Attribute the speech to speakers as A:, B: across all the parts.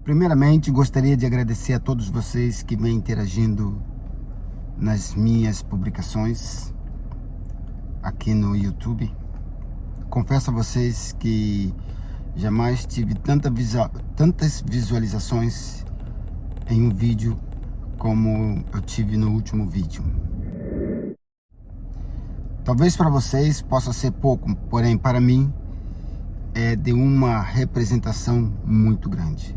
A: Primeiramente, gostaria de agradecer a todos vocês que vêm interagindo nas minhas publicações aqui no YouTube. Confesso a vocês que jamais tive tantas visualizações em um vídeo como eu tive no último vídeo. Talvez para vocês possa ser pouco, porém para mim é de uma representação muito grande.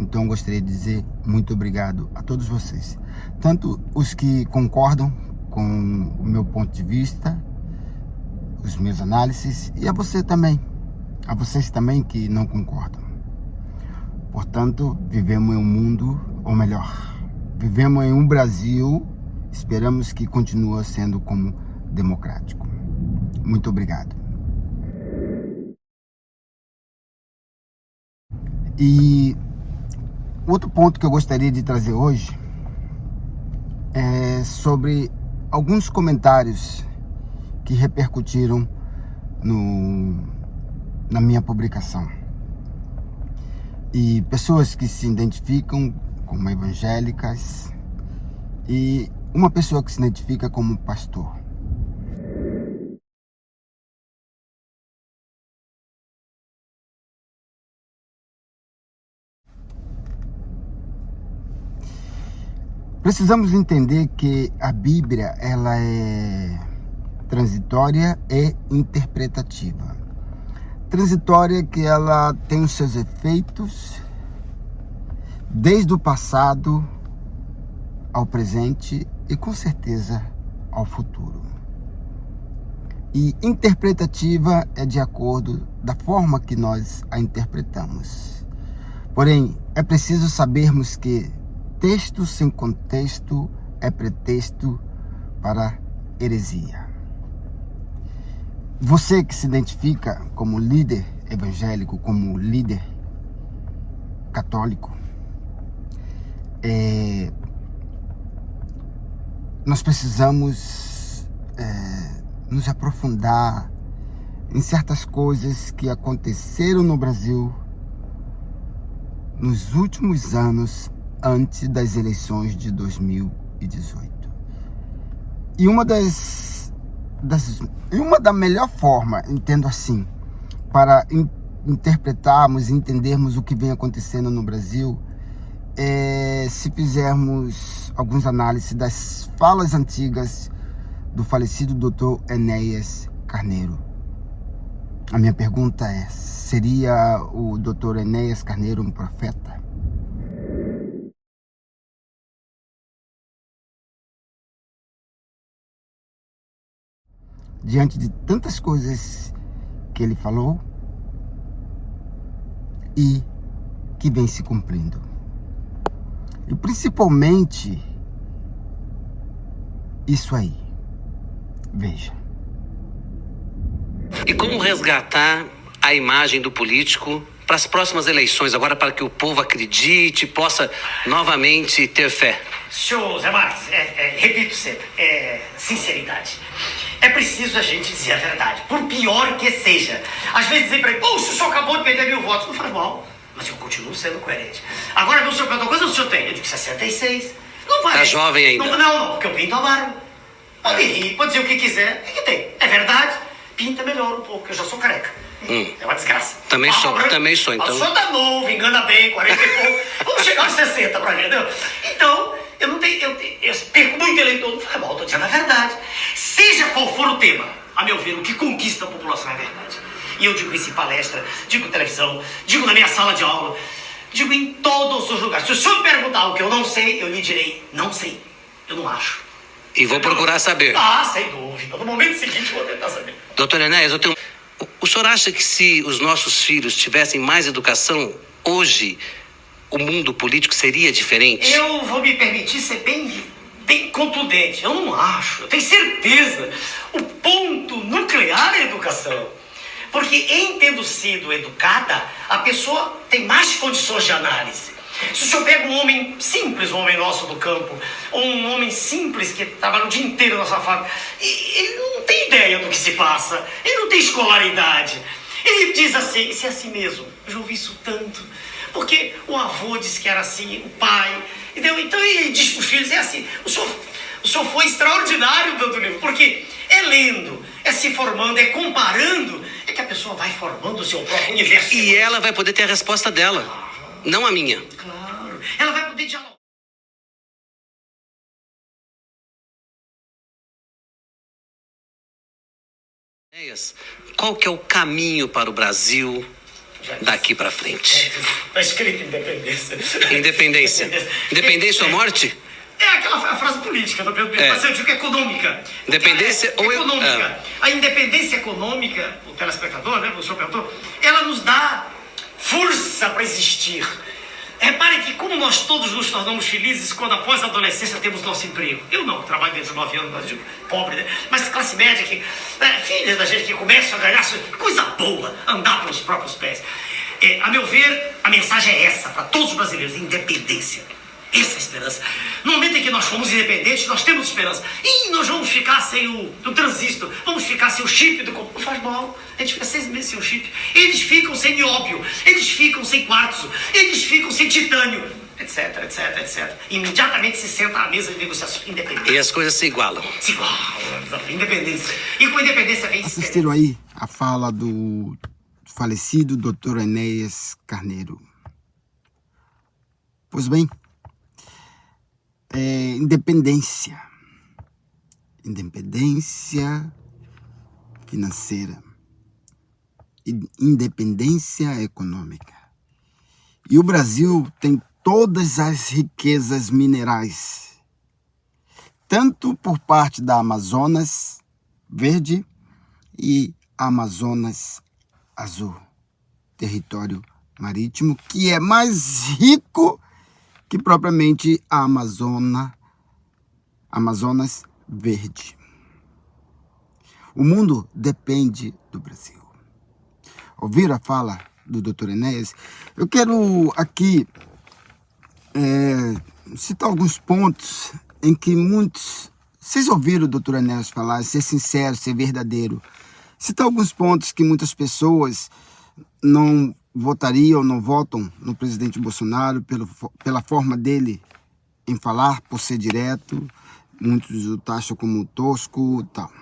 A: Então gostaria de dizer muito obrigado a todos vocês, tanto os que concordam com o meu ponto de vista, os meus análises, e a vocês também que não concordam. Portanto, vivemos em um mundo, ou melhor, vivemos em um Brasil, esperamos que continue sendo como democrático. Muito obrigado. E outro ponto que eu gostaria de trazer hoje é sobre alguns comentários que repercutiram na minha publicação. E pessoas que se identificam como evangélicas e uma pessoa que se identifica como pastor. Precisamos entender que a Bíblia ela é transitória e interpretativa. Transitória que ela tem os seus efeitos desde o passado ao presente e com certeza ao futuro. E interpretativa é de acordo da forma que nós a interpretamos. Porém, é preciso sabermos que texto sem contexto é pretexto para heresia. Você que se identifica como líder evangélico, como líder católico, nós precisamos nos aprofundar em certas coisas que aconteceram no Brasil nos últimos anos antes das eleições de 2018. E uma da melhor forma, entendo assim, para interpretarmos e entendermos o que vem acontecendo no Brasil, é se fizermos algumas análises das falas antigas do falecido Dr. Enéas Carneiro. A minha pergunta é, seria o Dr. Enéas Carneiro um profeta? Diante de tantas coisas que ele falou e que vem se cumprindo. E principalmente isso aí. Veja.
B: E como resgatar a imagem do político para as próximas eleições, agora para que o povo acredite, possa novamente ter fé?
C: Senhor Zé Marques, repito sempre, sinceridade. É preciso a gente dizer a verdade, por pior que seja. Às vezes dizer para ele, poxa, o senhor acabou de perder 1000 votos. Não faz mal, mas eu continuo sendo coerente. Agora, meu senhor perguntou, quantos o senhor tem? Eu digo 66. Não vai.
B: Tá jovem ainda.
C: Não, porque eu pinto a barba. Pode rir, pode dizer o que quiser. O que tem? É verdade? Pinta melhor um pouco, eu já sou careca. É uma desgraça.
B: Também sou, então.
C: O senhor tá novo, engana bem, 40 e pouco. Vamos chegar aos 60 pra mim, entendeu? Então, eu perco muito eleitor, não faz mal, tô dizendo a verdade. Seja qual for o tema, a meu ver, o que conquista a população é a verdade. E eu digo isso em palestra, digo em televisão, digo na minha sala de aula, digo em todos os lugares. Se o senhor me perguntar o que eu não sei, eu lhe direi, não sei, eu não acho.
B: E vou procurar saber.
C: Sem dúvida. No momento seguinte, eu vou tentar saber.
B: Doutor Enéas, o senhor acha que se os nossos filhos tivessem mais educação, hoje o mundo político seria diferente?
C: Eu vou me permitir ser bem contundente. Eu não acho, eu tenho certeza. O ponto nuclear é a educação. Porque em tendo sido educada, a pessoa tem mais condições de análise. Se o senhor pega um homem simples, um homem nosso do campo, ou um homem simples que trabalha o dia inteiro na sua fábrica, ele não tem ideia do que se passa, ele não tem escolaridade. Ele diz assim, isso é assim mesmo, eu já ouvi isso tanto. Porque o avô disse que era assim, o pai. Entendeu? Então ele diz para os filhos, é assim, o senhor foi extraordinário dando livro, porque é lendo, é se formando, é comparando, é que a pessoa vai formando o seu próprio universo.
B: E ela vai poder ter a resposta dela, não a minha.
C: Claro, ela vai poder dialogar.
B: Qual que é o caminho para o Brasil daqui para frente?
C: Está escrito independência.
B: Independência. Independência ou morte?
C: É aquela frase política, mas eu digo econômica.
B: Independência ou
C: econômica. A independência econômica, o telespectador, né, o senhor perguntou, ela nos dá força para existir. Reparem que como nós todos nos tornamos felizes quando após a adolescência temos nosso emprego. Eu não, trabalho desde 9 anos, mas digo, pobre, né? Mas classe média, que, filhas da gente que começam a ganhar coisa boa, andar pelos próprios pés. A meu ver, a mensagem é essa para todos os brasileiros, independência. Essa é a esperança. No momento em que nós fomos independentes, nós temos esperança. E nós vamos ficar sem o transistor, vamos ficar sem o chip do computador. Não faz mal. A gente fica 6 meses sem o chip. Eles ficam sem nióbio, eles ficam sem quartzo, eles ficam sem titânio, etc, etc, etc. Imediatamente se senta à mesa de negociação. Independência.
B: E as coisas se igualam.
C: Se igualam. Independência. E com independência vem...
A: Assistiram aí a fala do falecido Dr. Enéas Carneiro. Pois bem, independência financeira, independência econômica. E o Brasil tem todas as riquezas minerais, tanto por parte da Amazonas Verde e Amazonas Azul, território marítimo, que é mais rico que propriamente a Amazonas Verde. O mundo depende do Brasil. Ouviram a fala do Dr. Enéas? Eu quero aqui citar alguns pontos em que muitos... Vocês ouviram o Dr. Enéas falar, ser sincero, ser verdadeiro. Citar alguns pontos que muitas pessoas não votariam, não votam no presidente Bolsonaro pela forma dele em falar, por ser direto. Muitos o taxam como tosco e tal.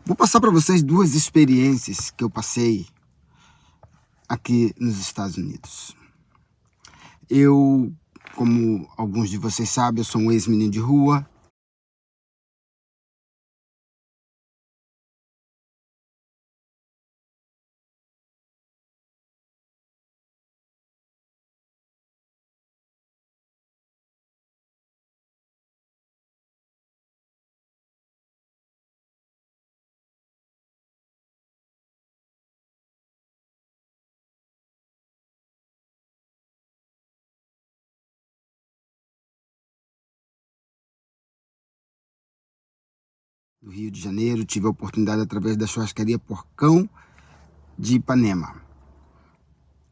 A: Vou passar para vocês 2 experiências que eu passei aqui nos Estados Unidos. Eu, como alguns de vocês sabem, eu sou um ex-menino de rua. Do Rio de Janeiro, tive a oportunidade através da churrascaria Porcão de Ipanema.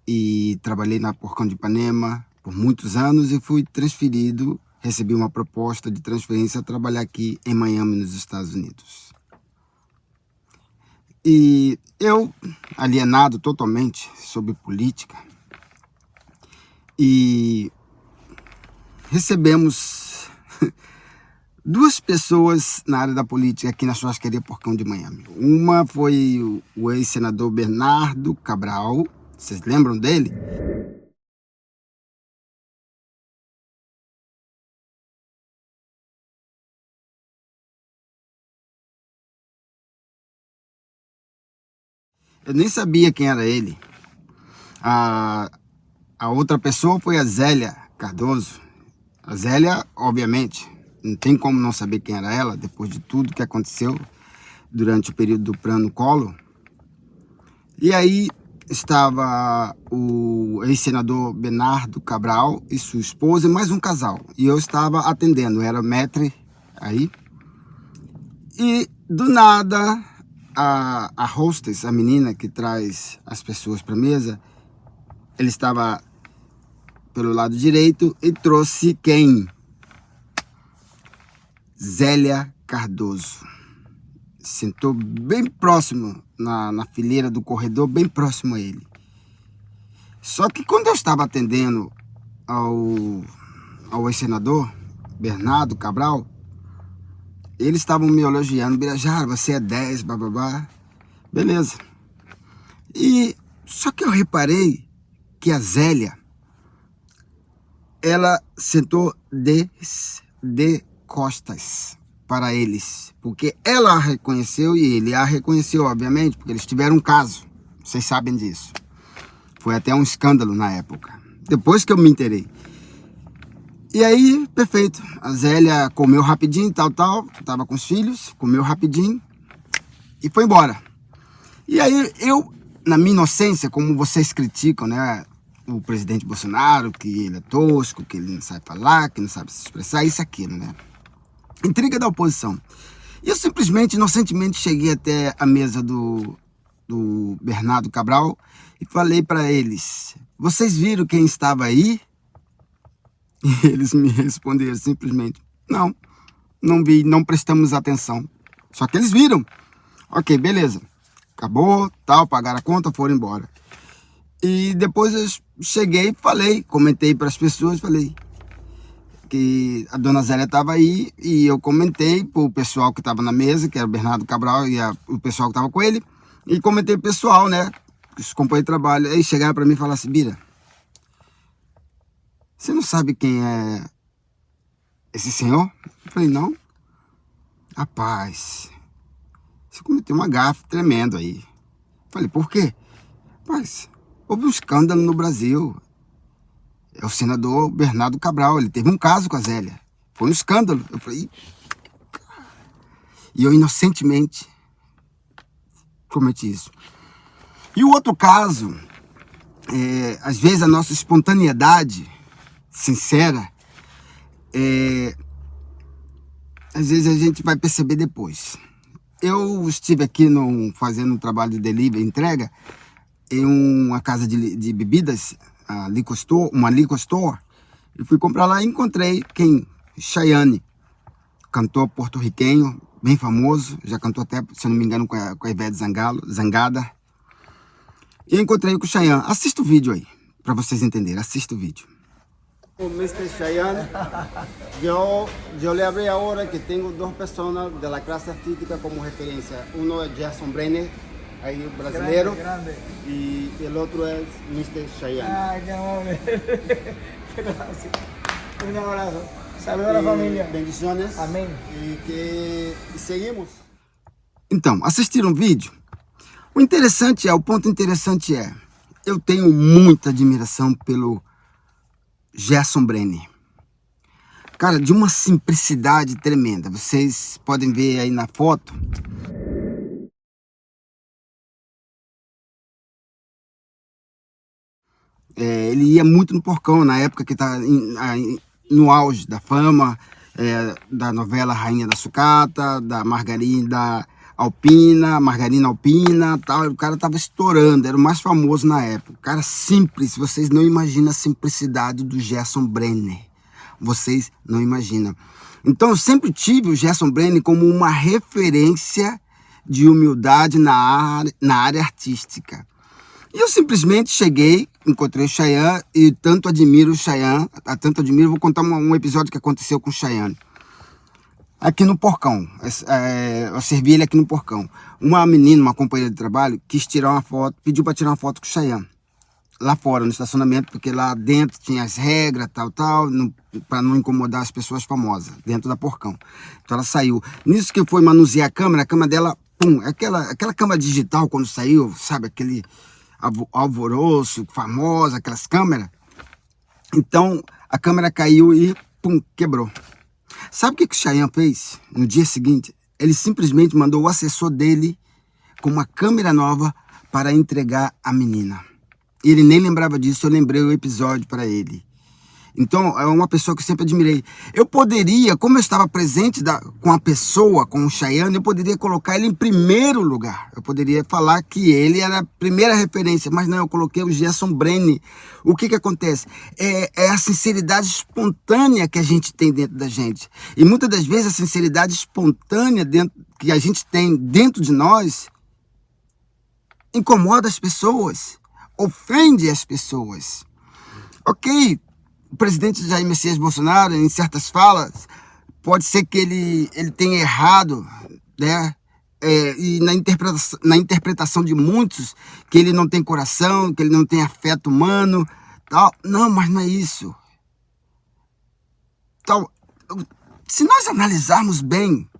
A: E trabalhei na Porcão de Ipanema por muitos anos e fui transferido, recebi uma proposta de transferência a trabalhar aqui em Miami, nos Estados Unidos. E eu, alienado totalmente sobre política, e recebemos 2 pessoas na área da política aqui na churrascaria Porcão de Miami. Uma foi o ex-senador Bernardo Cabral. Vocês lembram dele? Eu nem sabia quem era ele. A outra pessoa foi a Zélia Cardoso. A Zélia, obviamente, não tem como não saber quem era ela, depois de tudo que aconteceu durante o período do plano Collor. E aí estava o ex-senador Bernardo Cabral e sua esposa e mais um casal. E eu estava atendendo, era maître aí. E do nada, a hostess, a menina que traz as pessoas para a mesa, ele estava pelo lado direito e trouxe quem? Zélia Cardoso. Sentou bem próximo, na fileira do corredor, bem próximo a ele. Só que quando eu estava atendendo ao ex-senador Bernardo Cabral, eles estavam me elogiando, Birajara, você é 10, bababá. Beleza. E só que eu reparei que a Zélia, ela sentou de costas para eles, porque ela a reconheceu e ele a reconheceu, obviamente, porque eles tiveram um caso, vocês sabem disso. Foi até um escândalo na época, depois que eu me inteirei. E aí, perfeito, a Zélia comeu rapidinho, tava com os filhos, comeu rapidinho e foi embora. E aí eu, na minha inocência, como vocês criticam, né, o presidente Bolsonaro, que ele é tosco, que ele não sabe falar, que não sabe se expressar, isso, aquilo, né? Intriga da oposição. E eu simplesmente, inocentemente, cheguei até a mesa do Bernardo Cabral e falei para eles, vocês viram quem estava aí? E eles me responderam simplesmente, não vi, não prestamos atenção. Só que eles viram. Ok, beleza. Acabou, pagaram a conta, foram embora. E depois eu cheguei, comentei para as pessoas, falei que a dona Zélia estava aí e eu comentei para o pessoal que estava na mesa, que era o Bernardo Cabral e o pessoal que estava com ele, e comentei pro pessoal, né, os companheiros de trabalho. Aí chegaram para mim e falaram assim, Bira, você não sabe quem é esse senhor? Eu falei, não. Rapaz, você cometeu uma gafe tremendo aí. Eu falei, por quê? Rapaz, houve um escândalo no Brasil. É o senador Bernardo Cabral, ele teve um caso com a Zélia. Foi um escândalo. Eu falei, e eu inocentemente cometi isso. E o outro caso, às vezes a nossa espontaneidade sincera, às vezes a gente vai perceber depois. Eu estive aqui fazendo um trabalho de delivery, entrega, em uma casa de bebidas, uma liquor store, e fui comprar lá e encontrei Chayanne, cantor porto-riquenho, bem famoso, já cantou até, se eu não me engano, com a Ivete Zangada. E encontrei com o Chayanne. Assista o vídeo aí, para vocês entenderem, assista o vídeo. O Mr. Chayanne, eu le hablé agora que tenho duas pessoas da classe artística como referência. Um é Gerson Brenner, aí brasileiro, grande. E o outro é Mr. Chayanne. Ah, que amable. Gracias. Um abraço. Saludos a la família. Bendições. Amém. E seguimos. Então, assistiram o vídeo? O ponto interessante é, eu tenho muita admiração pelo Gerson Brenner. Cara, de uma simplicidade tremenda. Vocês podem ver aí na foto. Ele ia muito no Porcão, na época que tá no auge da fama, da novela Rainha da Sucata, da Margarina Alpina, tal. O cara tava estourando, era o mais famoso na época. O cara simples, vocês não imaginam a simplicidade do Gerson Brenner. Vocês não imaginam. Então eu sempre tive o Gerson Brenner como uma referência de humildade na área artística. E eu simplesmente cheguei, encontrei o Chayanne e tanto admiro o Chayanne, vou contar um episódio que aconteceu com o Chayanne. Aqui no Porcão, eu servi ele aqui no Porcão. Uma menina, uma companheira de trabalho, quis tirar uma foto, pediu para tirar uma foto com o Chayanne. Lá fora, no estacionamento, porque lá dentro tinha as regras, para não incomodar as pessoas famosas, dentro da Porcão. Então ela saiu. Nisso que foi manusear a câmera dela, pum, aquela câmera digital quando saiu, sabe, aquele alvoroço, famosa, aquelas câmeras. Então a câmera caiu e, pum, quebrou. Sabe o que o Chayanne fez? No dia seguinte, ele simplesmente mandou o assessor dele com uma câmera nova para entregar a menina. Ele nem lembrava disso, eu lembrei o episódio para ele. Então, é uma pessoa que eu sempre admirei. Eu poderia, como eu estava presente com a pessoa, com o Chayanne, eu poderia colocar ele em primeiro lugar. Eu poderia falar que ele era a primeira referência, mas não, eu coloquei o Gerson Brenner. O que acontece? É a sinceridade espontânea que a gente tem dentro da gente. E muitas das vezes a sinceridade espontânea que a gente tem dentro de nós incomoda as pessoas. ofende as pessoas. Ok, o presidente Jair Messias Bolsonaro, em certas falas, pode ser que ele tenha errado, né? E na interpretação de muitos, que ele não tem coração, que ele não tem afeto humano, tal. Não, mas não é isso. Então, se nós analisarmos bem,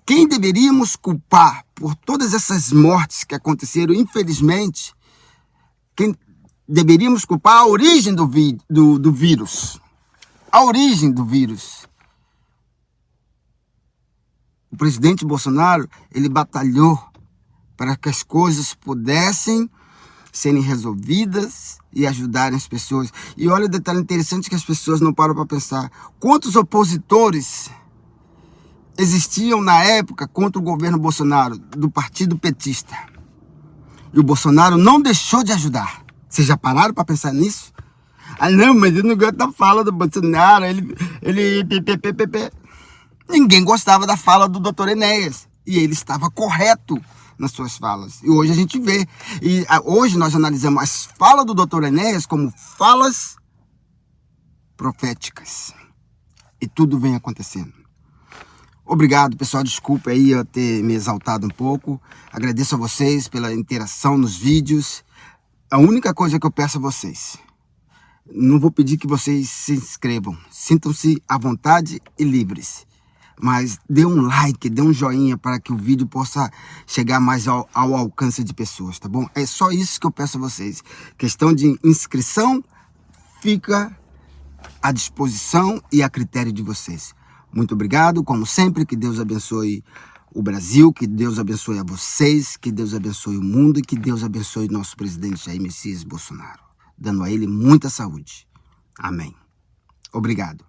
A: quem deveríamos culpar por todas essas mortes que aconteceram, infelizmente, quem deveríamos culpar a origem do vírus. A origem do vírus. O presidente Bolsonaro, ele batalhou para que as coisas pudessem serem resolvidas e ajudarem as pessoas. E olha o detalhe interessante que as pessoas não param para pensar. Quantos opositores existiam na época contra o governo Bolsonaro, do partido petista? E o Bolsonaro não deixou de ajudar. Vocês já pararam para pensar nisso? Ah, não, mas eu não gosto da fala do Bolsonaro. Ninguém gostava da fala do Dr. Enéas. E ele estava correto nas suas falas. E hoje a gente vê. E hoje nós analisamos as falas do Dr. Enéas como falas proféticas. E tudo vem acontecendo. Obrigado, pessoal. Desculpa aí eu ter me exaltado um pouco. Agradeço a vocês pela interação nos vídeos. A única coisa que eu peço a vocês, não vou pedir que vocês se inscrevam. Sintam-se à vontade e livres. Mas dê um like, dê um joinha para que o vídeo possa chegar mais ao alcance de pessoas, tá bom? É só isso que eu peço a vocês. Questão de inscrição fica à disposição e a critério de vocês. Muito obrigado, como sempre, que Deus abençoe o Brasil, que Deus abençoe a vocês, que Deus abençoe o mundo e que Deus abençoe o nosso presidente Jair Messias Bolsonaro, dando a ele muita saúde. Amém. Obrigado.